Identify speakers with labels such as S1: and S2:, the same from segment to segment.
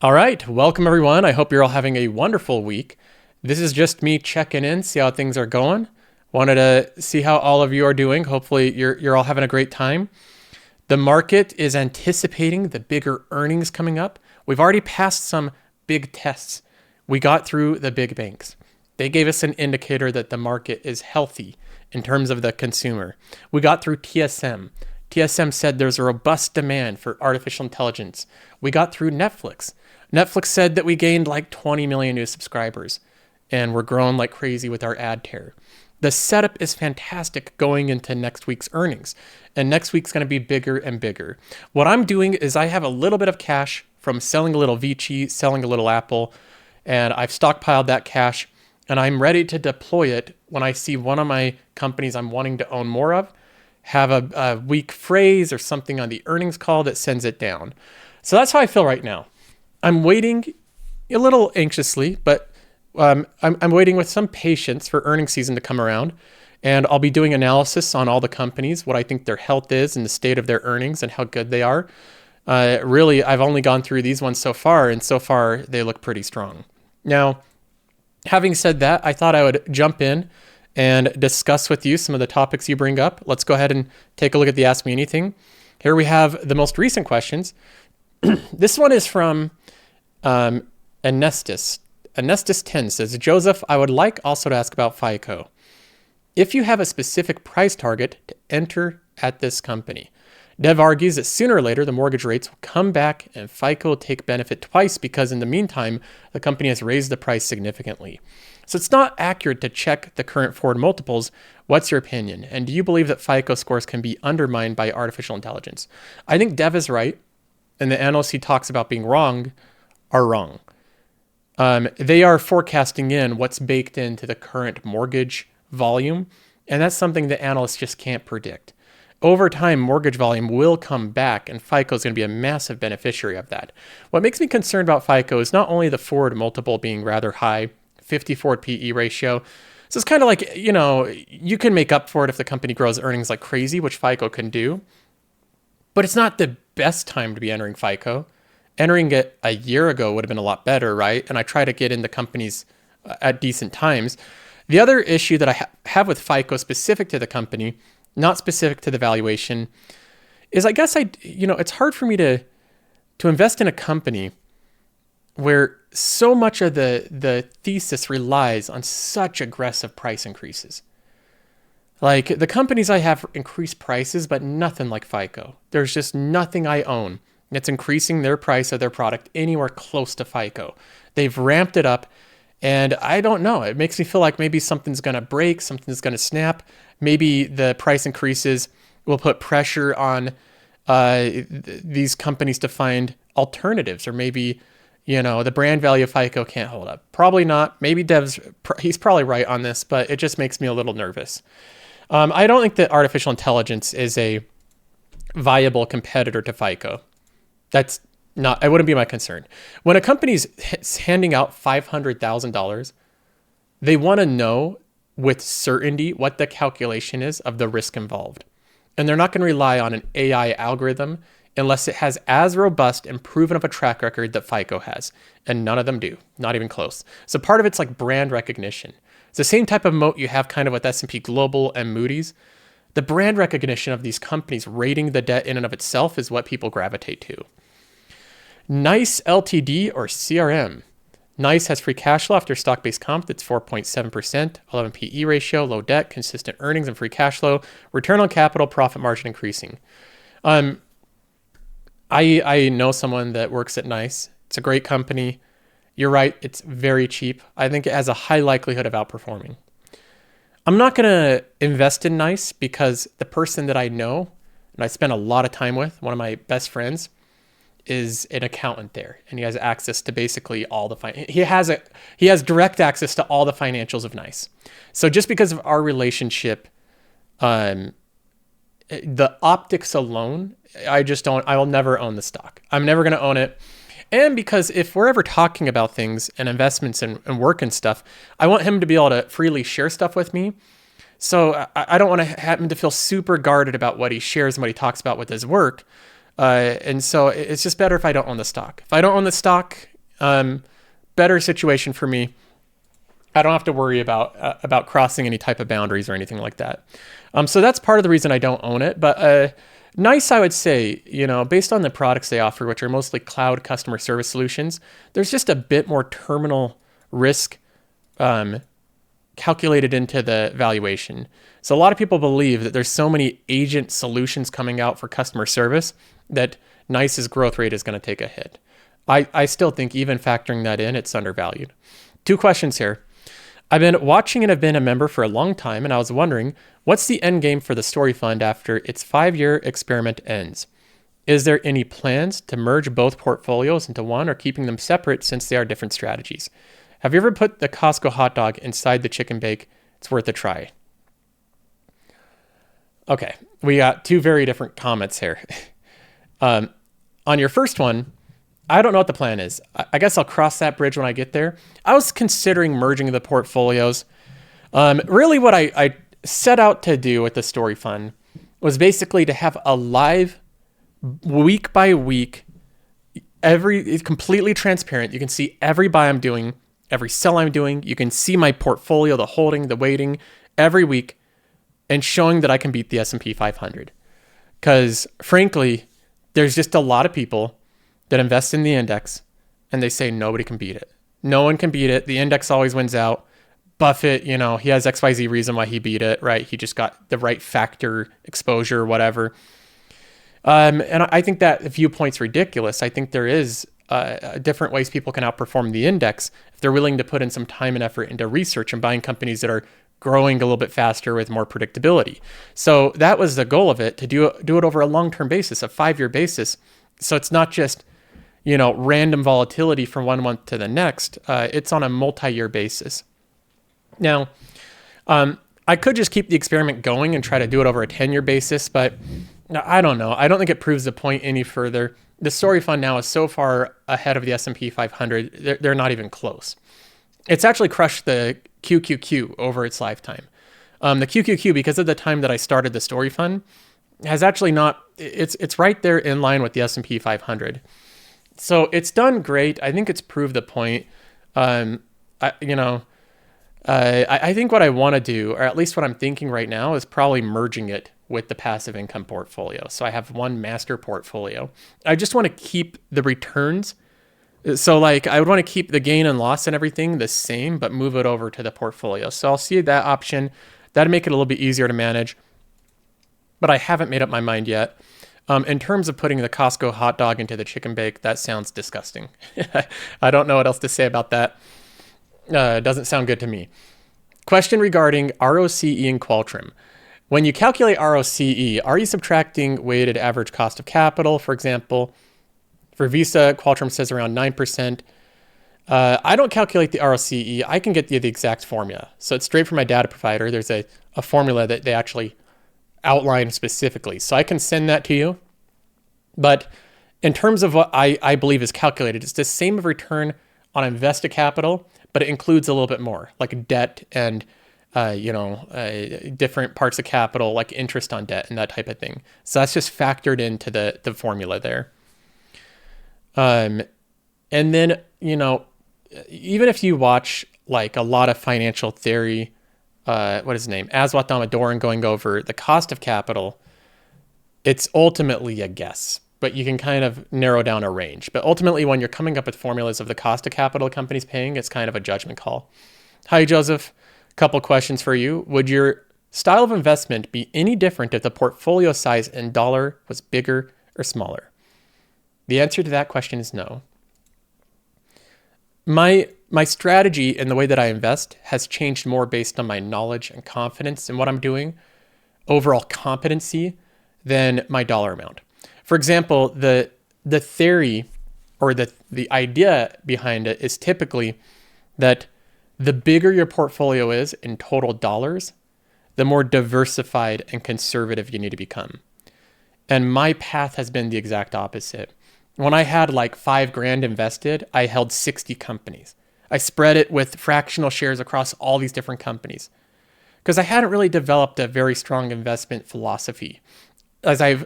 S1: All right, welcome everyone. I hope you're all having a wonderful week. This is just me checking in, see how things are going. Wanted to see how all of you are doing. Hopefully you're all having a great time. The market is anticipating the bigger earnings coming up. We've already passed some big tests. We got through the big banks. They gave us an indicator that the market is healthy in terms of the consumer. We got through TSM. TSM said there's a robust demand for artificial intelligence. We got through Netflix. Netflix said that we gained like 20 million new subscribers and we're growing like crazy with our ad tier. The setup is fantastic going into next week's earnings, and next week's going to be bigger and bigger. What I'm doing is I have a little bit of cash from selling a little Vici, selling a little Apple, and I've stockpiled that cash and I'm ready to deploy it when I see one of my companies I'm wanting to own more of have a weak phrase or something on the earnings call that sends it down. So that's how I feel right now. I'm waiting a little anxiously, but I'm waiting with some patience for earnings season to come around. And I'll be doing analysis on all the companies, what I think their health is and the state of their earnings and how good they are. Really, I've only gone through these ones so far, and so far they look pretty strong. Now, having said that, I thought I would jump in and discuss with you some of the topics you bring up. Let's go ahead and take a look at the Ask Me Anything. Here we have the most recent questions. This one is from Anestis. Anestis 10 says, Joseph, I would like also to ask about FICO. If you have a specific price target to enter at this company, Dev argues that sooner or later the mortgage rates will come back and FICO will take benefit twice because in the meantime, the company has raised the price significantly. So it's not accurate to check the current forward multiples. What's your opinion? And do you believe that FICO scores can be undermined by artificial intelligence? I think Dev is right, and the analysts he talks about being wrong are wrong. They are forecasting in what's baked into the current mortgage volume, and that's something the analysts just can't predict. Over time, mortgage volume will come back, and FICO is going to be a massive beneficiary of that. What makes me concerned about FICO is not only the forward multiple being rather high, 54 PE ratio. So it's kind of like, you can make up for it if the company grows earnings like crazy, which FICO can do. But it's not the best time to be entering FICO. Entering it a year ago would have been a lot better, right? And I try to get into companies at decent times. The other issue that I have with FICO specific to the company, not specific to the valuation, is I guess it's hard for me to invest in a company where so much of the thesis relies on such aggressive price increases. Like the companies I have increase prices, but nothing like FICO. There's just nothing I own that's increasing their price of their product anywhere close to FICO. They've ramped it up, and I don't know. It makes me feel like maybe something's going to break, something's going to snap. Maybe the price increases will put pressure on these companies to find alternatives, or maybe the brand value of FICO can't hold up. Probably not. Maybe he's probably right on this, but it just makes me a little nervous. I don't think that artificial intelligence is a viable competitor to FICO. It wouldn't be my concern. When a company's handing out $500,000, they want to know with certainty what the calculation is of the risk involved. And they're not going to rely on an AI algorithm unless it has as robust and proven of a track record that FICO has. And none of them do, not even close. So part of it's like brand recognition. It's the same type of moat you have kind of with S&P Global and Moody's. The brand recognition of these companies rating the debt in and of itself is what people gravitate to. Nice LTD or CRM. Nice has free cash flow after stock-based comp that's 4.7%, 11 PE ratio, low debt, consistent earnings and free cash flow, return on capital, profit margin increasing. I know someone that works at Nice. It's a great company. You're right, it's very cheap. I think it has a high likelihood of outperforming. I'm not going to invest in Nice because the person that I know and I spend a lot of time with, one of my best friends, is an accountant there, and he has access to basically all the he has direct access to all the financials of Nice. So just because of our relationship, the optics alone, I will never own the stock. I'm never going to own it. And because if we're ever talking about things and investments and work and stuff, I want him to be able to freely share stuff with me. So I don't want to have him to feel super guarded about what he shares and what he talks about with his work. And so it's just better if I don't own the stock. If I don't own the stock, Better situation for me. I don't have to worry about crossing any type of boundaries or anything like that. So that's part of the reason I don't own it. But nice, I would say, based on the products they offer, which are mostly cloud customer service solutions, there's just a bit more terminal risk calculated into the valuation. So a lot of people believe that there's so many agent solutions coming out for customer service that NICE's growth rate is going to take a hit. I still think even factoring that in, it's undervalued. 2 questions here. I've been watching and have been a member for a long time, and I was wondering, what's the end game for the Story Fund after its 5-year experiment ends? Is there any plans to merge both portfolios into one or keeping them separate since they are different strategies? Have you ever put the Costco hot dog inside the chicken bake? It's worth a try. Okay, we got 2 very different comments here. On your first one, I don't know what the plan is. I guess I'll cross that bridge when I get there. I was considering merging the portfolios. Really what I set out to do with the Story Fund was basically to have a live, week by week, it's completely transparent. You can see every buy I'm doing, every sell I'm doing. You can see my portfolio, the holding, the weighting, every week, and showing that I can beat the S&P 500. Because frankly, there's just a lot of people that invest in the index and they say nobody can beat it. No one can beat it. The index always wins out. Buffett, he has XYZ reason why he beat it, right? He just got the right factor exposure, whatever. And I think that viewpoint's ridiculous. I think there is different ways people can outperform the index if they're willing to put in some time and effort into research and buying companies that are growing a little bit faster with more predictability. So that was the goal of it, to do it over a long-term basis, a 5-year basis. So it's not just, random volatility from one month to the next. It's on a multi-year basis. Now, I could just keep the experiment going and try to do it over a 10-year basis, but I don't know. I don't think it proves the point any further. The Story Fund now is so far ahead of the S&P 500, they're not even close. It's actually crushed the QQQ over its lifetime. The QQQ, because of the time that I started the Story Fund, has actually not, it's right there in line with the S&P 500. So it's done great. I think it's proved the point. I think what I want to do, or at least what I'm thinking right now, is probably merging it with the passive income portfolio. So I have one master portfolio. I just want to keep the returns. So I would want to keep the gain and loss and everything the same, but move it over to the portfolio. So I'll see that option. That'd make it a little bit easier to manage, but I haven't made up my mind yet. In terms of putting the Costco hot dog into the chicken bake, that sounds disgusting. I don't know what else to say about that. It doesn't sound good to me. Question regarding ROCE and Qualtrim. When you calculate ROCE, are you subtracting weighted average cost of capital, for example? For Visa, Qualtrim says around 9%. I don't calculate the ROCE. I can get the exact formula. So it's straight from my data provider. There's a formula that they actually outline specifically. So I can send that to you. But in terms of what I believe is calculated, it's the same return on invested capital, but it includes a little bit more, like debt and different parts of capital, like interest on debt and that type of thing. So that's just factored into the formula there. And then, even if you watch like a lot of financial theory, what is his name? Aswath Damodaran going over the cost of capital, it's ultimately a guess, but you can kind of narrow down a range. But ultimately, when you're coming up with formulas of the cost of capital a company's paying, it's kind of a judgment call. Hi, Joseph. Couple questions for you. Would your style of investment be any different if the portfolio size in dollar was bigger or smaller? The answer to that question is no. My strategy and the way that I invest has changed more based on my knowledge and confidence in what I'm doing, overall competency, than my dollar amount. For example, the theory or the idea behind it is typically that the bigger your portfolio is in total dollars, the more diversified and conservative you need to become. And my path has been the exact opposite. When I had like $5,000 invested, I held 60 companies. I spread it with fractional shares across all these different companies because I hadn't really developed a very strong investment philosophy. As I've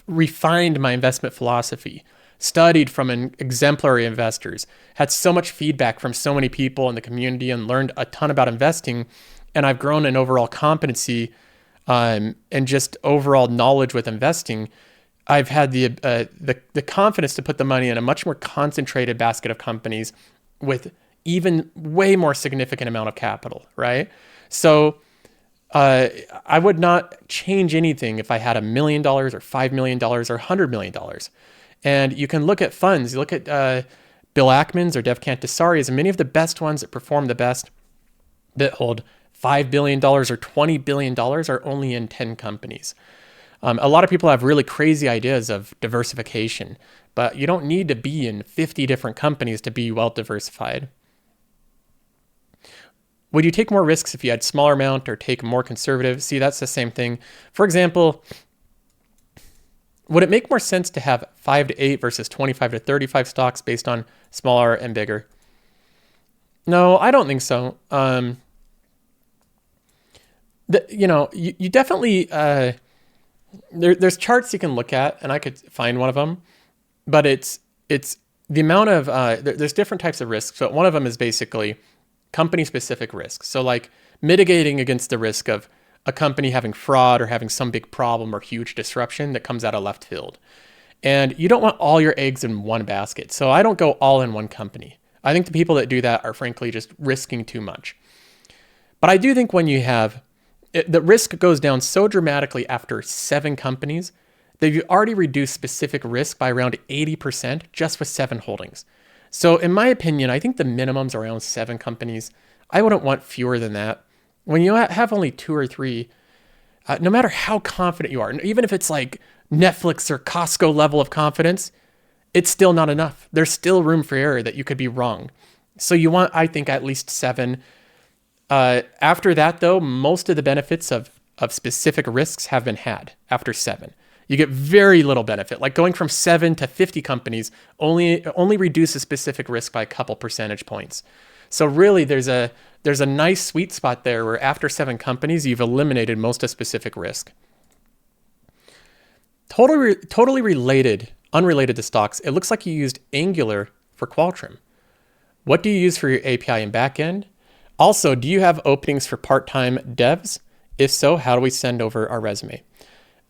S1: refined my investment philosophy studied from exemplary investors, had so much feedback from so many people in the community, and learned a ton about investing. And I've grown in overall competency and just overall knowledge with investing. I've had the confidence to put the money in a much more concentrated basket of companies with even way more significant amount of capital, right? So I would not change anything if I had $1 million or $5 million or $100 million. And you can look at funds. You look at Bill Ackman's or Dev Cantisari's, and many of the best ones that perform the best that hold $5 billion or $20 billion are only in 10 companies. A lot of people have really crazy ideas of diversification, but you don't need to be in 50 different companies to be well diversified. Would you take more risks if you had smaller amount or take more conservative? See, that's the same thing. For example, would it make more sense to have 5 to 8 versus 25 to 35 stocks based on smaller and bigger? No, I don't think so. You definitely, there's charts you can look at, and I could find one of them, but it's the amount of, there's different types of risks. So one of them is basically company specific risks. So like mitigating against the risk of a company having fraud or having some big problem or huge disruption that comes out of left field. And you don't want all your eggs in one basket. So I don't go all in one company. I think the people that do that are frankly just risking too much. But I do think when you have, the risk goes down so dramatically after 7 companies that you've already reduced specific risk by around 80% just with 7 holdings. So in my opinion, I think the minimum's around 7 companies. I wouldn't want fewer than that. When you have only 2 or 3, no matter how confident you are, even if it's like Netflix or Costco level of confidence, it's still not enough. There's still room for error that you could be wrong. So you want, I think, at least 7. After that, though, most of the benefits of specific risks have been had after 7. You get very little benefit. Like going from 7 to 50 companies only reduces specific risk by a couple percentage points. So really, there's a nice sweet spot there where after 7 companies, you've eliminated most of specific risk. Totally unrelated to stocks, it looks like you used Angular for Qualtrim. What do you use for your API and backend? Also, do you have openings for part-time devs? If so, how do we send over our resume?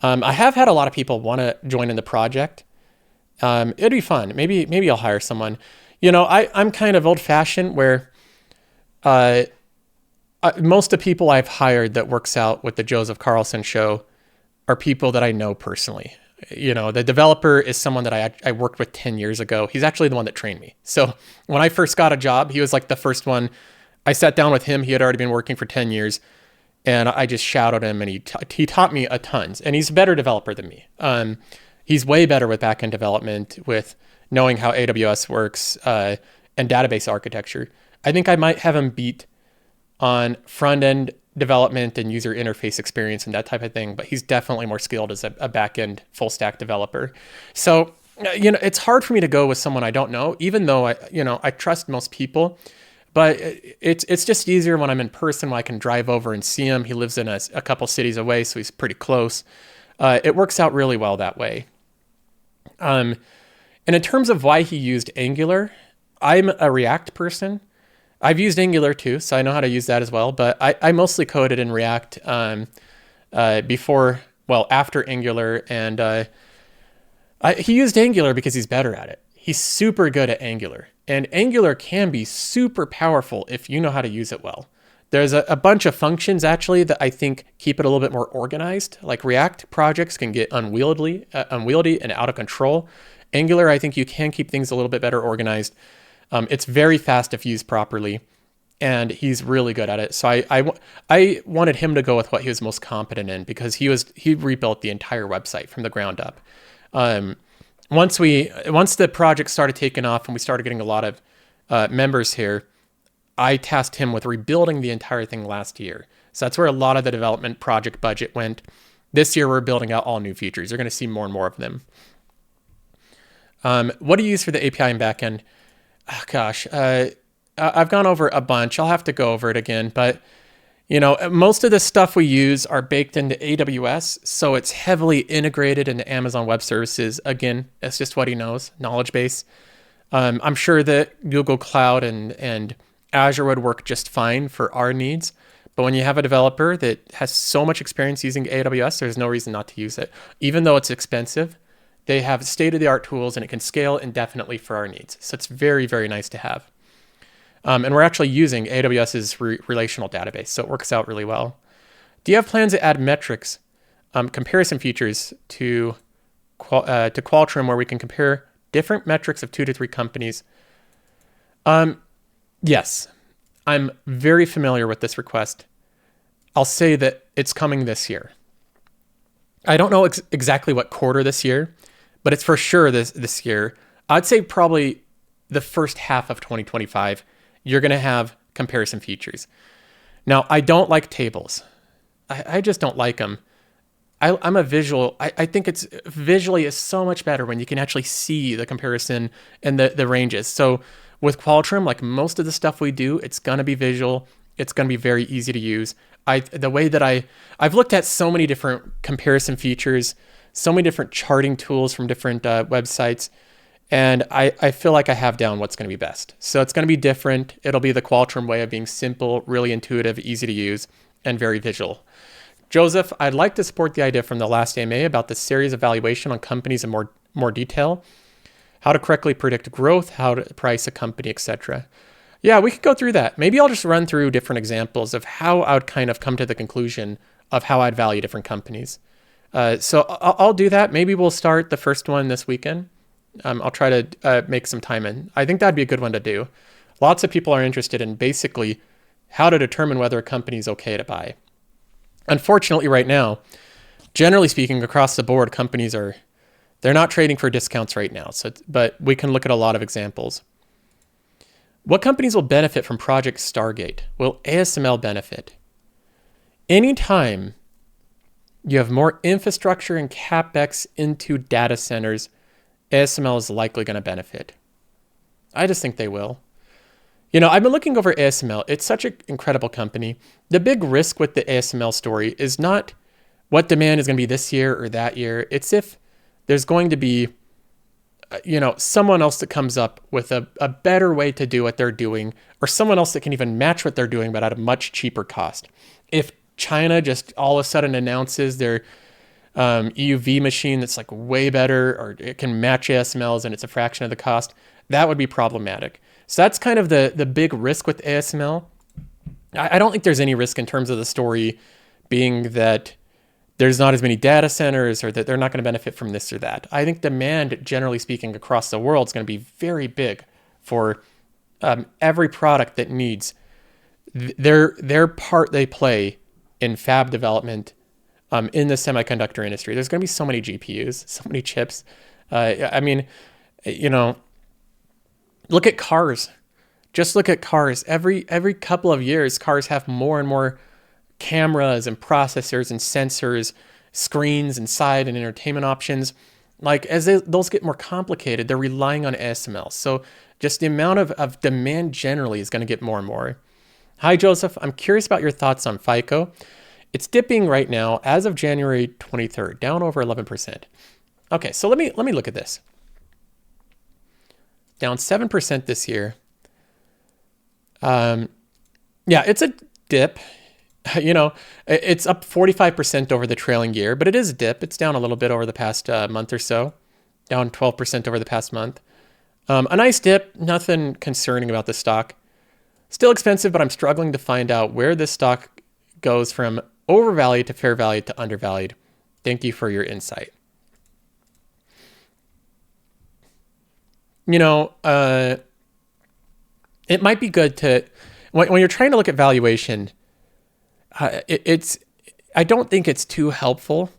S1: I have had a lot of people want to join in the project. It'd be fun. Maybe I'll hire someone. I'm kind of old-fashioned where most of the people I've hired that works out with the Joseph Carlson show are people that I know personally. The developer is someone that I worked with 10 years ago. He's actually the one that trained me. So when I first got a job, he was like the first one. I sat down with him. He had already been working for 10 years. And I just shadowed him, and he taught me a tons. And he's a better developer than me. He's way better with backend development, with knowing how AWS works and database architecture. I think I might have him beat on front-end development and user interface experience and that type of thing. But he's definitely more skilled as a backend full-stack developer. So it's hard for me to go with someone I don't know, even though I trust most people. But it's just easier when I'm in person, when I can drive over and see him. He lives in a couple cities away, so he's pretty close. It works out really well that way. And in terms of why he used Angular, I'm a React person. I've used Angular too, so I know how to use that as well. But I mostly coded in React after Angular. And he used Angular because he's better at it. He's super good at Angular. And Angular can be super powerful if you know how to use it well. There's a bunch of functions actually that I think keep it a little bit more organized. Like React projects can get unwieldy and out of control. Angular, I think you can keep things a little bit better organized. It's very fast if used properly, and he's really good at it. So I wanted him to go with what he was most competent in because he rebuilt the entire website from the ground up. Once the project started taking off and we started getting a lot of members here, I tasked him with rebuilding the entire thing last year. So that's where a lot of the development project budget went. This year, we're building out all new features. You're going to see more and more of them. What do you use for the API and backend? Oh, gosh, I've gone over a bunch. I'll have to go over it again. But, Most of the stuff we use are baked into AWS, so it's heavily integrated into Amazon Web Services. Again, that's just what he knows, knowledge base. I'm sure that Google Cloud and Azure would work just fine for our needs. But when you have a developer that has so much experience using AWS, there's no reason not to use it. Even though it's expensive, they have state-of-the-art tools and it can scale indefinitely for our needs. So it's very, very nice to have. And we're actually using AWS's relational database, so it works out really well. Do you have plans to add metrics, comparison features to Qualtrim where we can compare different metrics of 2 to 3 companies? Yes, I'm very familiar with this request. I'll say that it's coming this year. I don't know exactly what quarter this year, but it's for sure this year. I'd say probably the first half of 2025. You're going to have comparison features. Now, I don't like tables. I just don't like them. I'm a visual. I think it's visually is so much better when you can actually see the comparison and the ranges. So with Qualtrim, like most of the stuff we do, it's going to be visual. It's going to be very easy to use. I've looked at so many different comparison features, so many different charting tools from different websites. And I feel like I have down what's going to be best. So it's going to be different. It'll be the Qualtrim way of being simple, really intuitive, easy to use, and very visual. Joseph, I'd like to support the idea from the last AMA about the series evaluation on companies in more detail, how to correctly predict growth, how to price a company, etc. Yeah, we could go through that. Maybe I'll just run through different examples of how I would kind of come to the conclusion of how I'd value different companies. So I'll do that. Maybe we'll start the first one this weekend. I'll try to make some time in. I think that'd be a good one to do. Lots of people are interested in basically how to determine whether a company is okay to buy. Unfortunately, right now, generally speaking, across the board, companies they're not trading for discounts right now. But we can look at a lot of examples. What companies will benefit from Project Stargate? Will ASML benefit? Anytime you have more infrastructure and CapEx into data centers, ASML is likely going to benefit. I just think they will. I've been looking over ASML. It's such an incredible company. The big risk with the ASML story is not what demand is going to be this year or that year. It's if there's going to be, someone else that comes up with a better way to do what they're doing, or someone else that can even match what they're doing, but at a much cheaper cost. If China just all of a sudden announces their EUV machine that's like way better, or it can match ASML's and it's a fraction of the cost, that would be problematic. So that's kind of the big risk with ASML. I don't think there's any risk in terms of the story being that there's not as many data centers or that they're not going to benefit from this or that. I think demand, generally speaking, across the world is going to be very big for every product that needs their part they play in fab development in the semiconductor industry. There's going to be so many GPUs, so many chips. Look at cars. Just look at cars. Every couple of years, cars have more and more cameras and processors and sensors, screens and side and entertainment options. Like as those get more complicated, they're relying on ASML. So just the amount of demand generally is going to get more and more. Hi, Joseph. I'm curious about your thoughts on FICO. It's dipping right now as of January 23rd, down over 11%. Okay, so let me look at this. Down 7% this year. Yeah, it's a dip. It's up 45% over the trailing year, but it is a dip. It's down a little bit over the past month or so, down 12% over the past month. A nice dip, nothing concerning about the stock. Still expensive, but I'm struggling to find out where this stock goes from overvalued to fair value to undervalued. Thank you for your insight. It might be good to, when you're trying to look at valuation, I don't think it's too helpful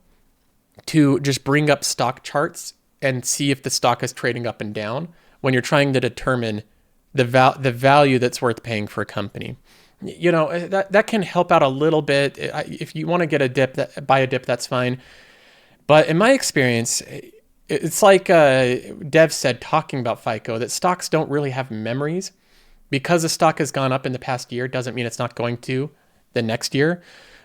S1: to just bring up stock charts and see if the stock is trading up and down when you're trying to determine the value that's worth paying for a company. That can help out a little bit. If you want to get a dip, buy a dip, that's fine. But in my experience, it's like Dev said, talking about FICO, that stocks don't really have memories. Because the stock has gone up in the past year doesn't mean it's not going to the next year.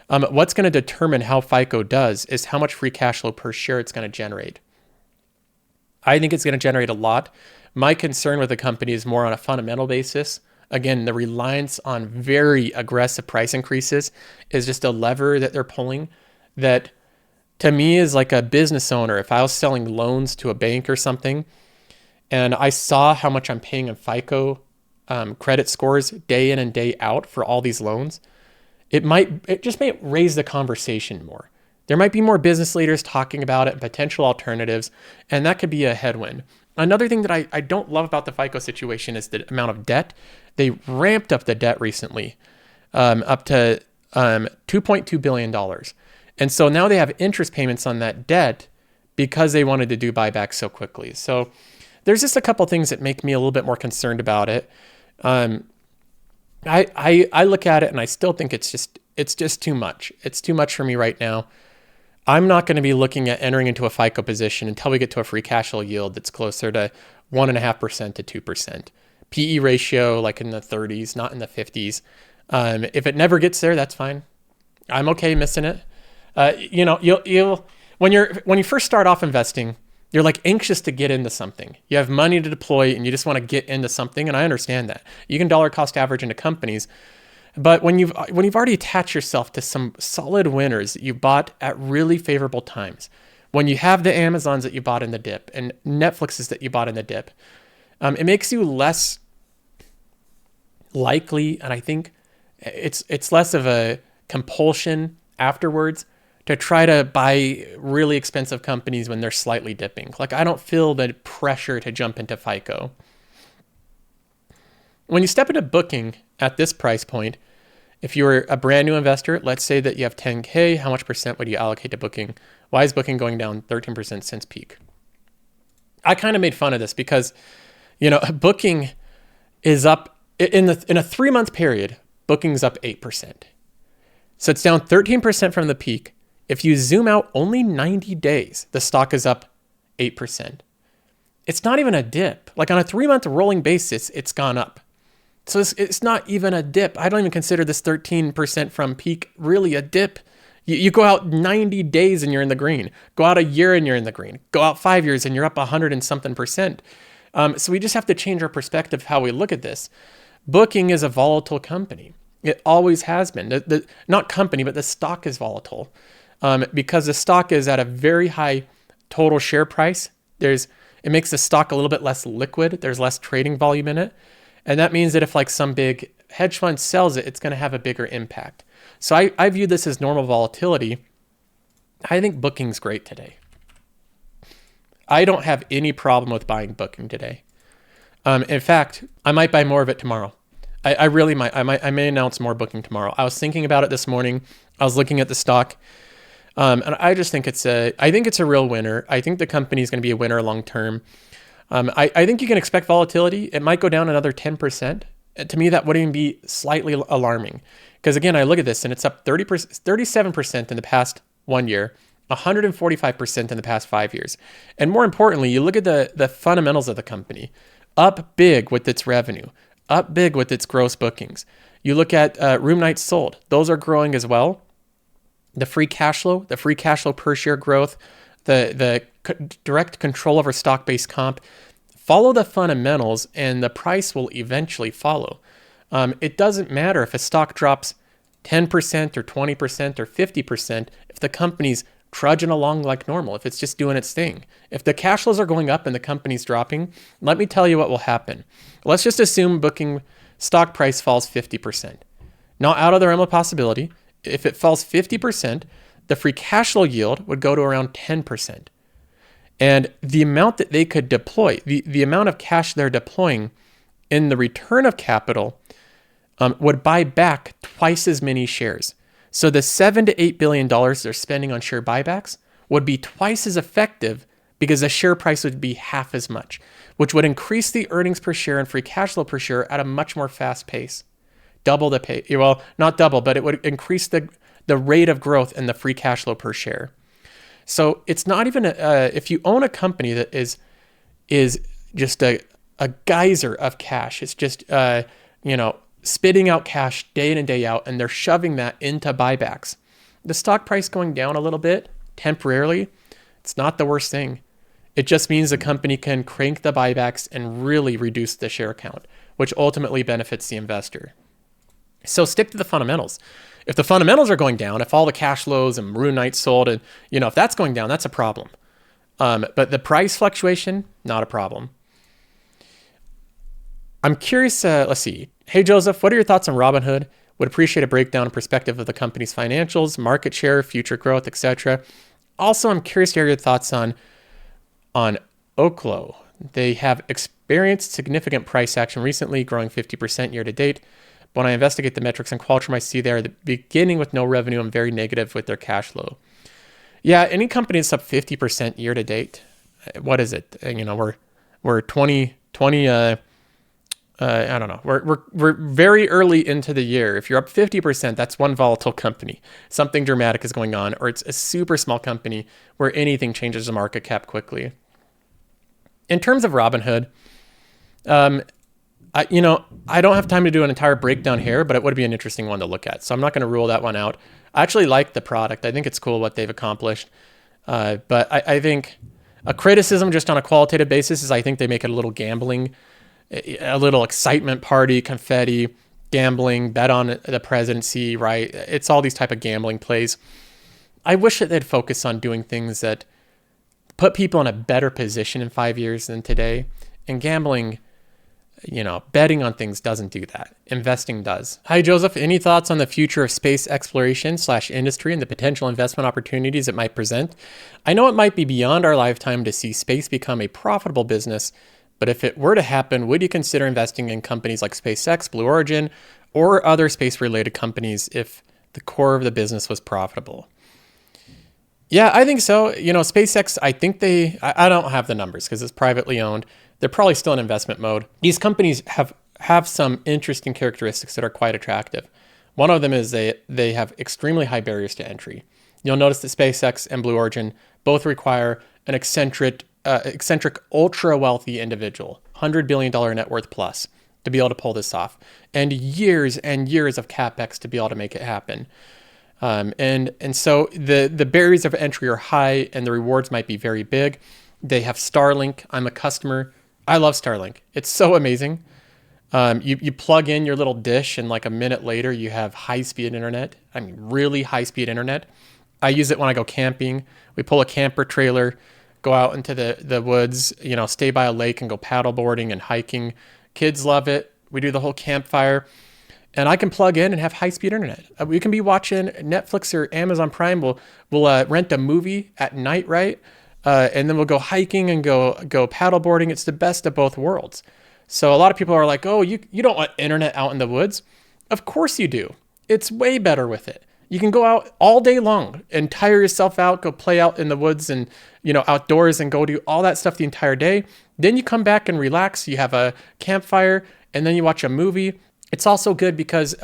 S1: What's going to determine how FICO does is how much free cash flow per share it's going to generate. I think it's going to generate a lot. My concern with the company is more on a fundamental basis. Again, the reliance on very aggressive price increases is just a lever that they're pulling that to me is like a business owner. If I was selling loans to a bank or something and I saw how much I'm paying in FICO credit scores day in and day out for all these loans, it just may raise the conversation more. There might be more business leaders talking about it and potential alternatives, and that could be a headwind. Another thing that I don't love about the FICO situation is the amount of debt. They ramped up the debt recently, up to $2.2 billion. And so now they have interest payments on that debt because they wanted to do buybacks so quickly. So there's just a couple things that make me a little bit more concerned about it. I look at it and I still think it's just too much. It's too much for me right now. I'm not going to be looking at entering into a FICO position until we get to a free cash flow yield that's closer to 1.5% to 2%. PE ratio like in the 30s, not in the 50s. If it never gets there, that's fine. I'm okay missing it. You'll when you first start off investing, you're like anxious to get into something. You have money to deploy and you just want to get into something, and I understand that. You can dollar cost average into companies. But when you've already attached yourself to some solid winners that you bought at really favorable times, when you have the Amazons that you bought in the dip and Netflixes that you bought in the dip, it makes you less likely, and I think it's less of a compulsion afterwards to try to buy really expensive companies when they're slightly dipping. Like I don't feel the pressure to jump into FICO. When you step into Booking at this price point, if you were a brand new investor, let's say that you have 10K, how much percent would you allocate to Booking? Why is Booking going down 13% since peak? I kind of made fun of this because, Booking is up in a 3-month period. Booking's up 8%. So it's down 13% from the peak. If you zoom out only 90 days, the stock is up 8%. It's not even a dip. Like on a 3-month rolling basis, it's gone up. So it's not even a dip. I don't even consider this 13% from peak really a dip. You go out 90 days and you're in the green. Go out a year and you're in the green. Go out 5 years and you're up 100 and something percent. So we just have to change our perspective how we look at this. Booking is a volatile company. It always has been. Not company, but the stock is volatile because the stock is at a very high total share price. It makes the stock a little bit less liquid. There's less trading volume in it. And that means that if like some big hedge fund sells it, it's going to have a bigger impact. So I view this as normal volatility. I think Booking's great today. I don't have any problem with buying Booking today. In fact, I might buy more of it tomorrow. I really might. I may announce more Booking tomorrow. I was thinking about it this morning. I was looking at the stock. And I just think it's a real winner. I think the company is going to be a winner long term. I think you can expect volatility. It might go down another 10%. To me, that wouldn't even be slightly alarming. Because again, I look at this and it's up 37% in the past 1 year, 145% in the past 5 years. And more importantly, you look at the fundamentals of the company. Up big with its revenue, up big with its gross bookings. You look at room nights sold. Those are growing as well. The free cash flow per share growth, the direct control over stock-based comp, follow the fundamentals and the price will eventually follow. It doesn't matter if a stock drops 10% or 20% or 50% if the company's trudging along like normal, if it's just doing its thing. If the cash flows are going up and the company's dropping, let me tell you what will happen. Let's just assume Booking stock price falls 50%. Not out of the realm of possibility. If it falls 50%, the free cash flow yield would go to around 10%. And the amount that they could deploy, the amount of cash they're deploying in the return of capital would buy back twice as many shares. So the $7 to $8 billion they're spending on share buybacks would be twice as effective because the share price would be half as much, which would increase the earnings per share and free cash flow per share at a much more fast pace. Double the pay, well, not double, but it would increase the rate of growth in the free cash flow per share. So it's not even if you own a company that is just a geyser of cash, it's just spitting out cash day in and day out, and they're shoving that into buybacks. The stock price going down a little bit temporarily, it's not the worst thing. It just means the company can crank the buybacks and really reduce the share count, which ultimately benefits the investor. So stick to the fundamentals. If the fundamentals are going down, if all the cash flows and Maroon Nights sold, and if that's going down, that's a problem. But the price fluctuation, not a problem. I'm curious, let's see. Hey, Joseph, what are your thoughts on Robinhood? Would appreciate a breakdown and perspective of the company's financials, market share, future growth, etc. Also, I'm curious to hear your thoughts on Oklo. They have experienced significant price action recently, growing 50% year to date. But when I investigate the metrics on Qualtrim, I see they're beginning with no revenue and very negative with their cash flow. Yeah, any company that's up 50% year to date, what is it? We're 2020. I don't know. We're very early into the year. If you're up 50%, that's one volatile company. Something dramatic is going on, or it's a super small company where anything changes the market cap quickly. In terms of Robinhood, I don't have time to do an entire breakdown here, but it would be an interesting one to look at. So I'm not going to rule that one out. I actually like the product. I think it's cool what they've accomplished. But I think a criticism just on a qualitative basis is I think they make it a little gambling, a little excitement party, confetti, gambling, bet on the presidency, right? It's all these type of gambling plays. I wish that they'd focus on doing things that put people in a better position in 5 years than today. And gambling, betting on things doesn't do that. Investing does. Hi, Joseph. Any thoughts on the future of space exploration / industry and the potential investment opportunities it might present? I know it might be beyond our lifetime to see space become a profitable business, but if it were to happen, would you consider investing in companies like SpaceX, Blue Origin, or other space-related companies if the core of the business was profitable? Yeah, I think so. SpaceX, I think I don't have the numbers because it's privately owned. They're probably still in investment mode. These companies have some interesting characteristics that are quite attractive. One of them is they have extremely high barriers to entry. You'll notice that SpaceX and Blue Origin both require an eccentric, ultra-wealthy individual, $100 billion net worth plus, to be able to pull this off, and years of CapEx to be able to make it happen. And so the barriers of entry are high, and the rewards might be very big. They have Starlink. I'm a customer. I love Starlink. It's so amazing. You plug in your little dish, and like a minute later, you have high-speed internet. I mean, really high-speed internet. I use it when I go camping. We pull a camper trailer, go out into the woods, stay by a lake and go paddleboarding and hiking. Kids love it. We do the whole campfire. And I can plug in and have high-speed internet. We can be watching Netflix or Amazon Prime. We'll rent a movie at night, right? And then we'll go hiking and go paddleboarding. It's the best of both worlds. So a lot of people are like, oh, you don't want internet out in the woods. Of course you do. It's way better with it. You can go out all day long and tire yourself out, go play out in the woods and, outdoors and go do all that stuff the entire day. Then you come back and relax. You have a campfire and then you watch a movie. It's also good because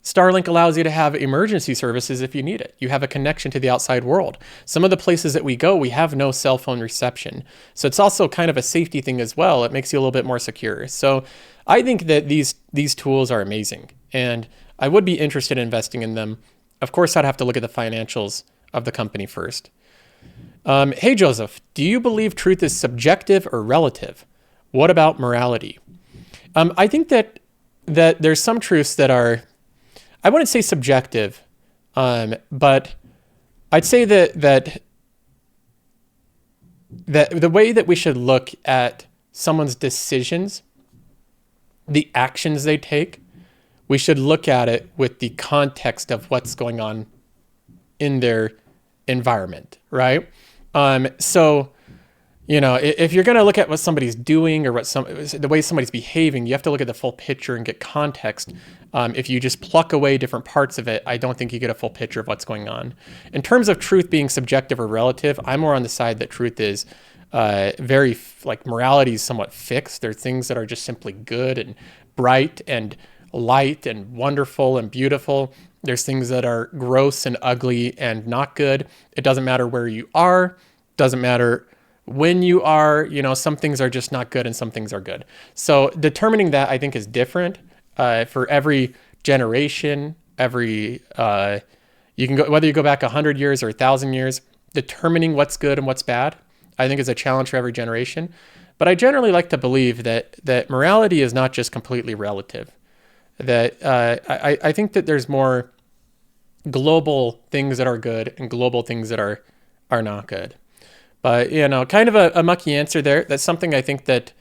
S1: Starlink allows you to have emergency services if you need it. You have a connection to the outside world. Some of the places that we go, we have no cell phone reception. So it's also kind of a safety thing as well. It makes you a little bit more secure. So I think that these tools are amazing, and I would be interested in investing in them. Of course, I'd have to look at the financials of the company first. Hey, Joseph, do you believe truth is subjective or relative? What about morality? I think that there's some truths that are, I wouldn't say subjective, but I'd say that the way that we should look at someone's decisions, the actions they take, we should look at it with the context of what's going on in their environment, right? So, if you're going to look at what somebody's doing or the way somebody's behaving, you have to look at the full picture and get context. If you just pluck away different parts of it, I don't think you get a full picture of what's going on. In terms of truth being subjective or relative, I'm more on the side that truth is morality is somewhat fixed. There are things that are just simply good and bright and light and wonderful and beautiful. There's things that are gross and ugly and not good. It doesn't matter where you are. Doesn't matter when you are. Some things are just not good and some things are good. So determining that, I think, is different. for every generation, you can go, whether you go back 100 years or 1,000 years, determining what's good and what's bad, I think is a challenge for every generation. But I generally like to believe that morality is not just completely relative. That I think that there's more global things that are good and global things that are not good. But, kind of a mucky answer there. That's something I think that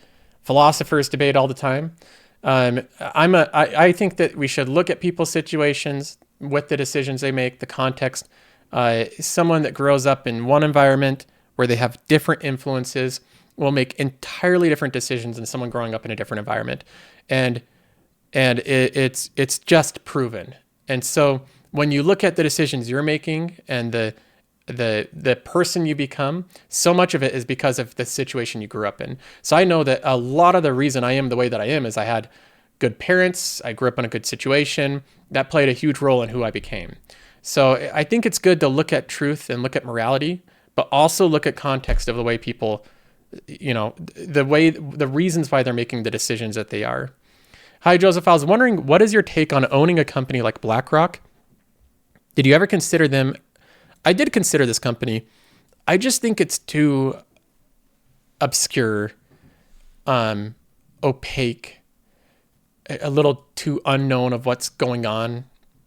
S1: philosophers debate all the time. I think that we should look at people's situations with the decisions they make, the context. Someone that grows up in one environment where they have different influences will make entirely different decisions than someone growing up in a different environment. And it's just proven. And so when you look at the decisions you're making and the person you become, so much of it is because of the situation you grew up in. So I know that a lot of the reason I am the way that I am is I had good parents, I grew up in a good situation, that played a huge role in who I became. So I think it's good to look at truth and look at morality, but also look at context of the way people, the reasons why they're making the decisions that they are. Hi, Joseph. I was wondering, what is your take on owning a company like BlackRock? Did you ever consider them? I did consider this company. I just think it's too obscure, opaque, a little too unknown of what's going on.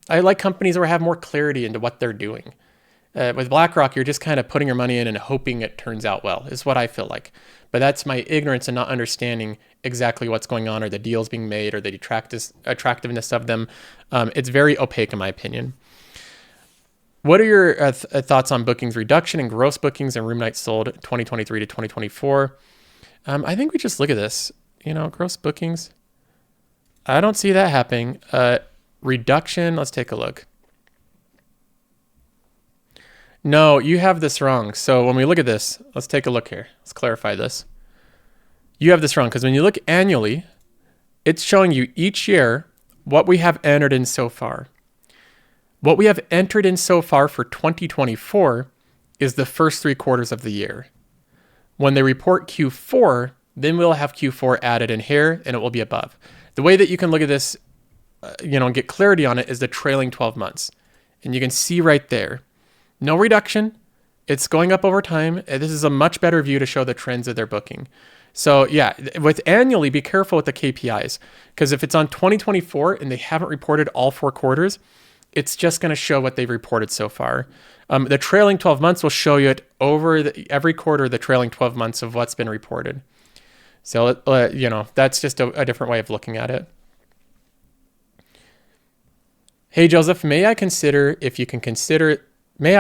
S1: I like companies where I have more clarity into what they're doing. With BlackRock, you're just kind of putting your money in and hoping it turns out well, is what I feel like. But that's my ignorance and not understanding exactly what's going on or the deals being made or the attractiveness of them. It's very opaque in my opinion. What are your thoughts on bookings reduction in gross bookings and room nights sold 2023 to 2024? I think we just look at this, gross bookings. I don't see that happening. Reduction, let's take a look. No, you have this wrong. So when we look at this, let's take a look here. Let's clarify this. You have this wrong because when you look annually, it's showing you each year what we have entered in so far. What we have entered in so far for 2024 is the first 3 quarters of the year. When they report Q4, then we'll have Q4 added in here and it will be above. The way that you can look at this, and get clarity on it is the trailing 12 months. And you can see right there, no reduction. It's going up over time. This is a much better view to show the trends that they're booking. So yeah, with annually, be careful with the KPIs because if it's on 2024 and they haven't reported all 4 quarters, it's just going to show what they've reported so far. The trailing 12 months will show you it over every quarter, the trailing 12 months of what's been reported. So, that's just a different way of looking at it. Hey, Joseph, may I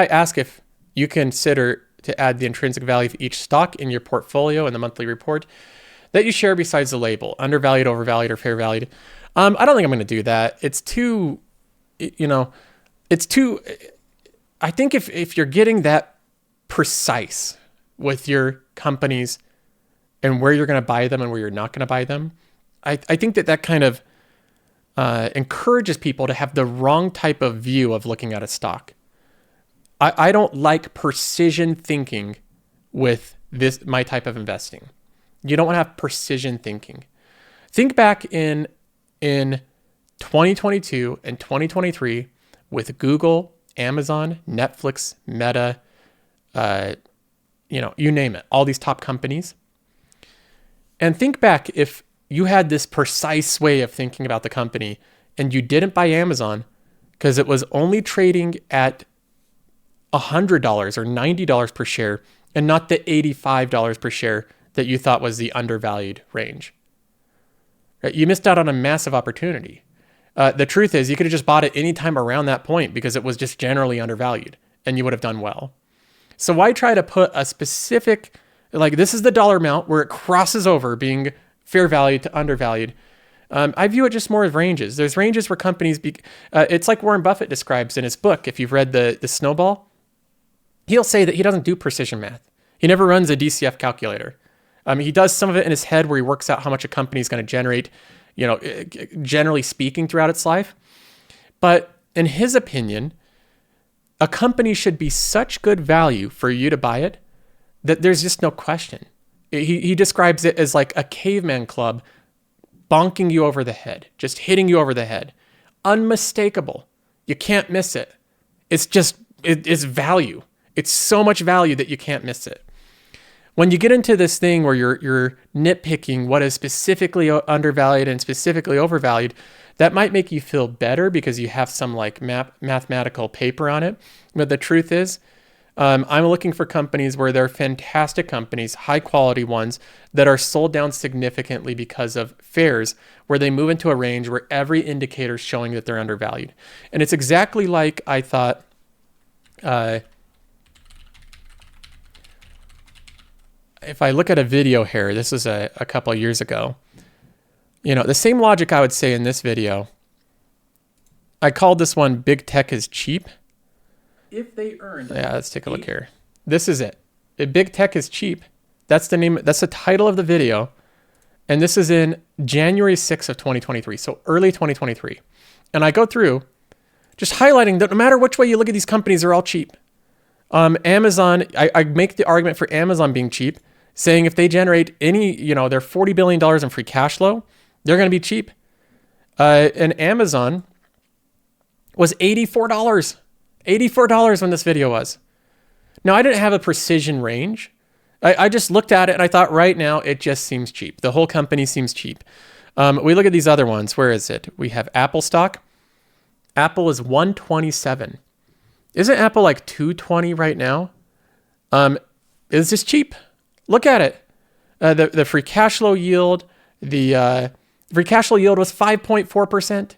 S1: ask if you consider to add the intrinsic value of each stock in your portfolio in the monthly report that you share besides the label, undervalued, overvalued, or fair valued? I don't think I'm going to do that. It's too, I think if you're getting that precise with your companies and where you're going to buy them and where you're not going to buy them, I think that kind of encourages people to have the wrong type of view of looking at a stock. I don't like precision thinking with my type of investing. You don't want to have precision thinking. Think back in 2022 and 2023 with Google, Amazon, Netflix, Meta, you name it, all these top companies. And think back if you had this precise way of thinking about the company and you didn't buy Amazon because it was only trading at $100 or $90 per share and not the $85 per share that you thought was the undervalued range. Right? You missed out on a massive opportunity. The truth is you could have just bought it anytime around that point because it was just generally undervalued and you would have done well. So why try to put a specific, this is the dollar amount where it crosses over being fair value to undervalued. I view it just more as ranges. There's ranges where companies, it's like Warren Buffett describes in his book. If you've read the Snowball, he'll say that he doesn't do precision math. He never runs a DCF calculator. He does some of it in his head where he works out how much a company is going to generate, generally speaking throughout its life. But in his opinion, a company should be such good value for you to buy it that there's just no question. He describes it as like a caveman club bonking you over the head, just hitting you over the head. Unmistakable. You can't miss it. It's value. It's so much value that you can't miss it. When you get into this thing where you're nitpicking what is specifically undervalued and specifically overvalued, that might make you feel better because you have some like mathematical paper on it. But the truth is, I'm looking for companies where they're fantastic companies, high quality ones that are sold down significantly because of fares, where they move into a range where every indicator is showing that they're undervalued. And it's exactly like I thought. If I look at a video here, this is a couple of years ago, the same logic I would say in this video. I called this one Big Tech is Cheap.
S2: If they earn.
S1: Yeah, let's take a look here. This is it. Big Tech is Cheap. That's the name. That's the title of the video. And this is in January 6th of 2023. So early 2023. And I go through just highlighting that no matter which way you look at these companies, they're all cheap. Amazon, I make the argument for Amazon being cheap, saying if they generate any, their $40 billion in free cash flow, they're going to be cheap. And Amazon was $84. $84 when this video was. Now, I didn't have a precision range. I just looked at it and I thought right now it just seems cheap. The whole company seems cheap. We look at these other ones. Where is it? We have Apple stock. Apple is 127. Isn't Apple like 220 right now? It's just cheap. Look at it. The free cash flow yield, the free cash flow yield was 5.4%.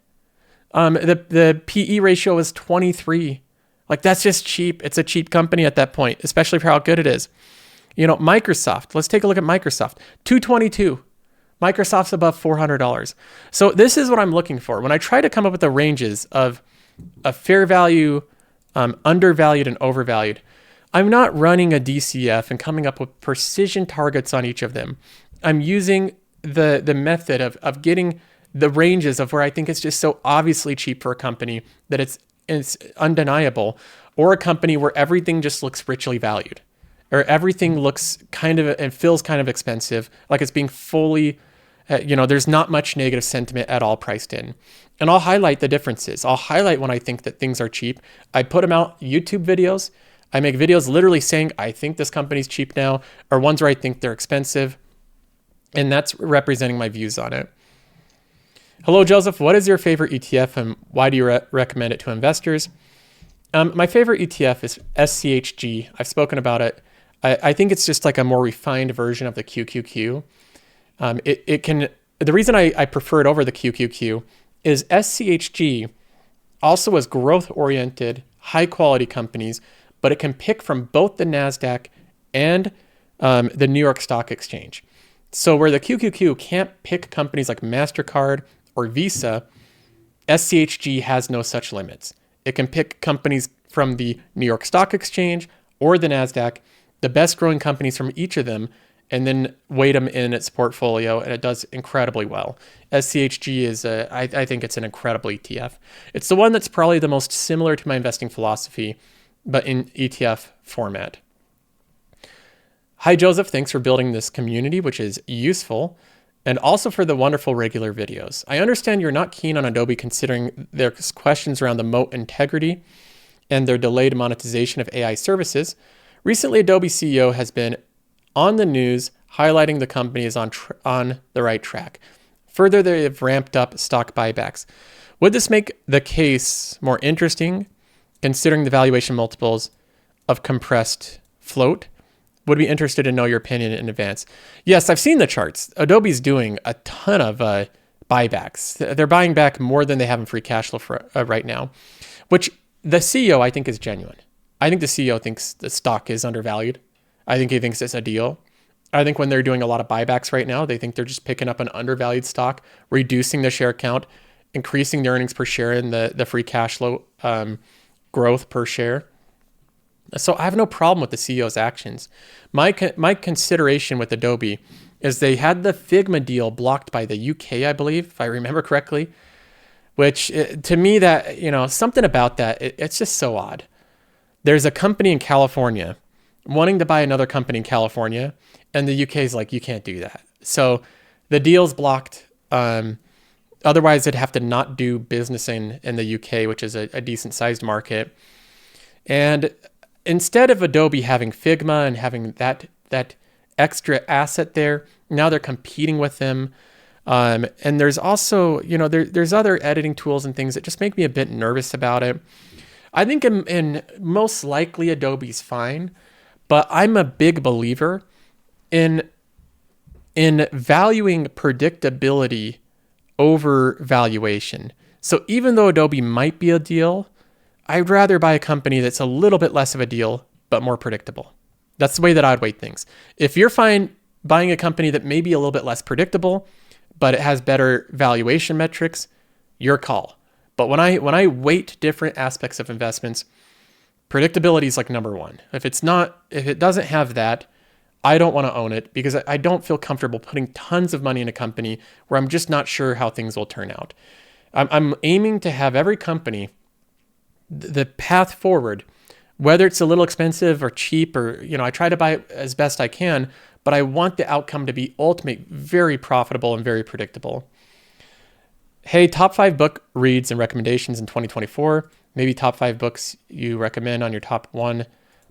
S1: The PE ratio is 23. Like that's just cheap. It's a cheap company at that point, especially for how good it is. Microsoft, let's take a look at Microsoft. 222. Microsoft's above $400. So this is what I'm looking for. When I try to come up with the ranges of a fair value, undervalued and overvalued, I'm not running a DCF and coming up with precision targets on each of them. I'm using the method of getting the ranges of where I think it's just so obviously cheap for a company that it's undeniable, or a company where everything just looks richly valued, or everything looks kind of and feels kind of expensive, like it's being fully, there's not much negative sentiment at all priced in. And I'll highlight the differences. I'll highlight when I think that things are cheap. I put them out YouTube videos. I make videos literally saying, I think this company's cheap now, or ones where I think they're expensive. And that's representing my views on it. Hello, Joseph. What is your favorite ETF and why do you recommend it to investors? My favorite ETF is SCHG. I've spoken about it. I think it's just like a more refined version of the QQQ. The reason I prefer it over the QQQ is SCHG also has growth-oriented, high-quality companies, but it can pick from both the NASDAQ and the New York Stock Exchange. So where the QQQ can't pick companies like MasterCard or Visa, SCHG has no such limits. It can pick companies from the New York Stock Exchange or the NASDAQ, the best growing companies from each of them, and then weight them in its portfolio, and it does incredibly well. SCHG is, I think it's an incredible ETF. It's the one that's probably the most similar to my investing philosophy, but in ETF format. Hi, Joseph. Thanks for building this community, which is useful, and also for the wonderful regular videos. I understand you're not keen on Adobe considering there's questions around the moat integrity and their delayed monetization of AI services. Recently, Adobe CEO has been on the news highlighting the company is on the right track. Further, they have ramped up stock buybacks. Would this make the case more interesting considering the valuation multiples of compressed float? Would be interested to know your opinion in advance. Yes, I've seen the charts. Adobe's doing a ton of buybacks. They're buying back more than they have in free cash flow for, right now, which the CEO I think is genuine. I think the CEO thinks the stock is undervalued. I think he thinks it's a deal. I think when they're doing a lot of buybacks right now, they think they're just picking up an undervalued stock, reducing the share count, increasing the earnings per share and the free cash flow growth per share. So I have no problem with the CEO's actions. My consideration with Adobe is they had the Figma deal blocked by the UK, I believe, if I remember correctly, which to me that, something about that, it's just so odd. There's a company in California wanting to buy another company in California, and the UK is like, you can't do that. So the deal's blocked. Otherwise, they'd have to not do business in the UK, which is a decent sized market. And instead of Adobe having Figma and having that extra asset there, now they're competing with them. And there's also, there's other editing tools and things that just make me a bit nervous about it. I think in most likely Adobe's fine, but I'm a big believer in valuing predictability over valuation. So even though Adobe might be a deal, I'd rather buy a company that's a little bit less of a deal, but more predictable. That's the way that I'd weight things. If you're fine buying a company that may be a little bit less predictable, but it has better valuation metrics, your call. But when I weight different aspects of investments, predictability is like number one. If it doesn't have that, I don't want to own it because I don't feel comfortable putting tons of money in a company where I'm just not sure how things will turn out. I'm aiming to have every company, the path forward, whether it's a little expensive or cheap, or, I try to buy it as best I can, but I want the outcome to be ultimately very profitable and very predictable. Hey, top 5 book reads and recommendations in 2024. Maybe top 5 books you recommend on your top 1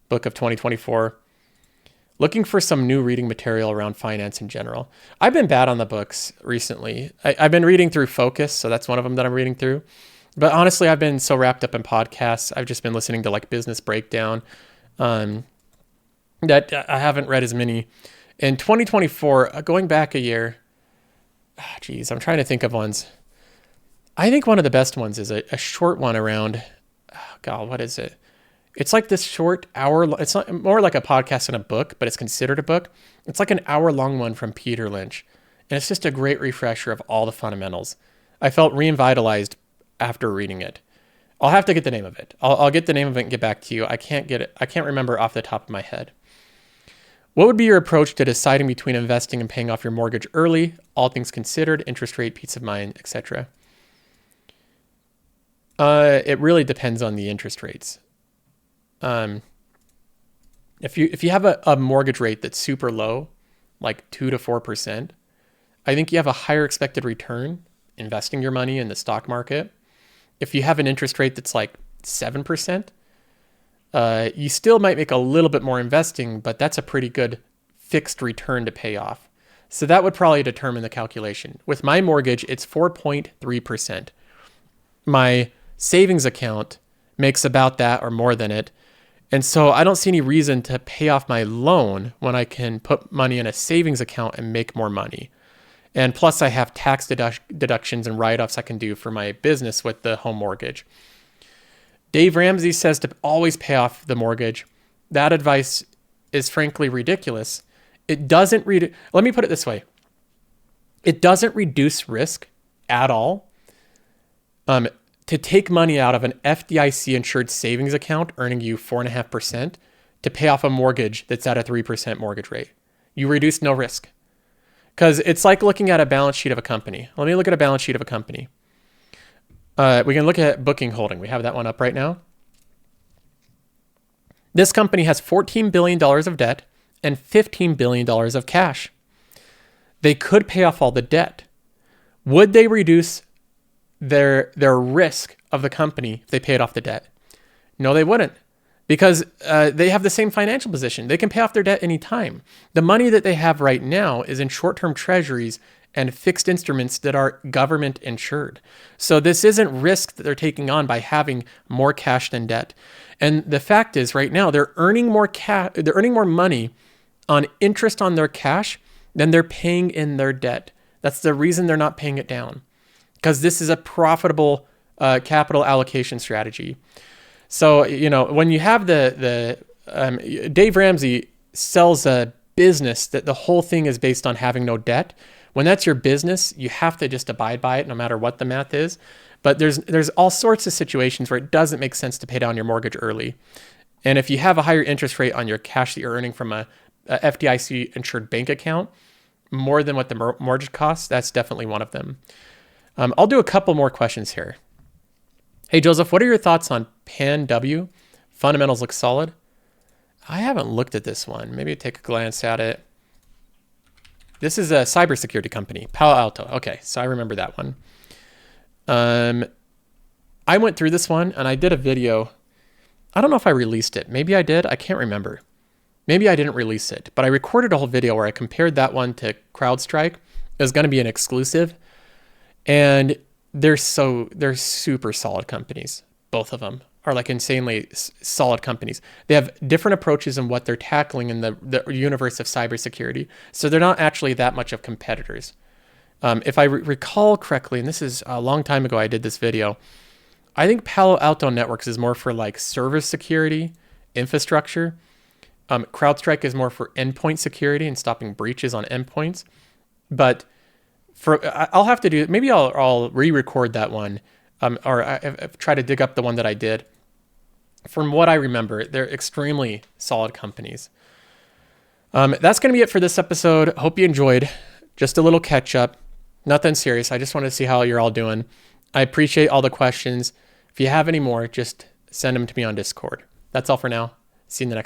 S1: book of 2024. Looking for some new reading material around finance in general. I've been bad on the books recently. I've been reading through Focus, so that's one of them that I'm reading through. But honestly, I've been so wrapped up in podcasts. I've just been listening to like Business Breakdown that I haven't read as many. In 2024, going back a year, I'm trying to think of ones. I think one of the best ones is a short one around, what is it? It's like this short hour, it's not more like a podcast than a book, but it's considered a book. It's like an hour-long one from Peter Lynch. And it's just a great refresher of all the fundamentals. I felt revitalized after reading it. I'll have to get the name of it. I'll get the name of it and get back to you. I can't get it. I can't remember off the top of my head. What would be your approach to deciding between investing and paying off your mortgage early, all things considered, interest rate, peace of mind, etc.? It really depends on the interest rates. If you have a mortgage rate that's super low, like 2 to 4%, I think you have a higher expected return investing your money in the stock market. If you have an interest rate that's like 7%, you still might make a little bit more investing, but that's a pretty good fixed return to pay off. So that would probably determine the calculation. With my mortgage, it's 4.3%. My savings account makes about that or more than it. And so I don't see any reason to pay off my loan when I can put money in a savings account and make more money. And plus I have tax deductions and write-offs I can do for my business with the home mortgage. Dave Ramsey says to always pay off the mortgage. That advice is frankly ridiculous. Let me put it this way. It doesn't reduce risk at all. To take money out of an FDIC insured savings account earning you 4.5% to pay off a mortgage that's at a 3% mortgage rate. You reduce no risk. Because it's like looking at a balance sheet of a company. Let me look at a balance sheet of a company. We can look at Booking Holding. We have that one up right now. This company has $14 billion of debt and $15 billion of cash. They could pay off all the debt. Would they reduce their risk of the company if they paid off the debt? No, they wouldn't, because they have the same financial position. They can pay off their debt anytime. The money that they have right now is in short-term treasuries and fixed instruments that are government insured. So this isn't risk that they're taking on by having more cash than debt. And the fact is, right now they're earning more money on interest on their cash than they're paying in their debt. That's the reason they're not paying it down, because this is a profitable capital allocation strategy. So, when you have Dave Ramsey sells a business that the whole thing is based on having no debt. When that's your business, you have to just abide by it no matter what the math is. But there's all sorts of situations where it doesn't make sense to pay down your mortgage early. And if you have a higher interest rate on your cash that you're earning from a FDIC insured bank account, more than what the mortgage costs, that's definitely one of them. I'll do a couple more questions here. Hey, Joseph, what are your thoughts on Pan W? Fundamentals look solid. I haven't looked at this one. Maybe take a glance at it. This is a cybersecurity company, Palo Alto. Okay, so I remember that one. I went through this one and I did a video. I don't know if I released it. Maybe I did. I can't remember. Maybe I didn't release it, but I recorded a whole video where I compared that one to CrowdStrike. It was going to be an exclusive, and they're super solid companies. Both of them are like insanely solid companies. They have different approaches in what they're tackling in the universe of cybersecurity. So they're not actually that much of competitors. If I recall correctly, and this is a long time ago I did this video, I think Palo Alto Networks is more for like server security, infrastructure. CrowdStrike is more for endpoint security and stopping breaches on endpoints. But I'll have to do, maybe I'll re-record that one, or I've tried to dig up the one that I did. From what I remember, they're extremely solid companies. That's going to be it for this episode. Hope you enjoyed. Just a little catch up. Nothing serious. I just wanted to see how you're all doing. I appreciate all the questions. If you have any more, just send them to me on Discord. That's all for now. See you in the next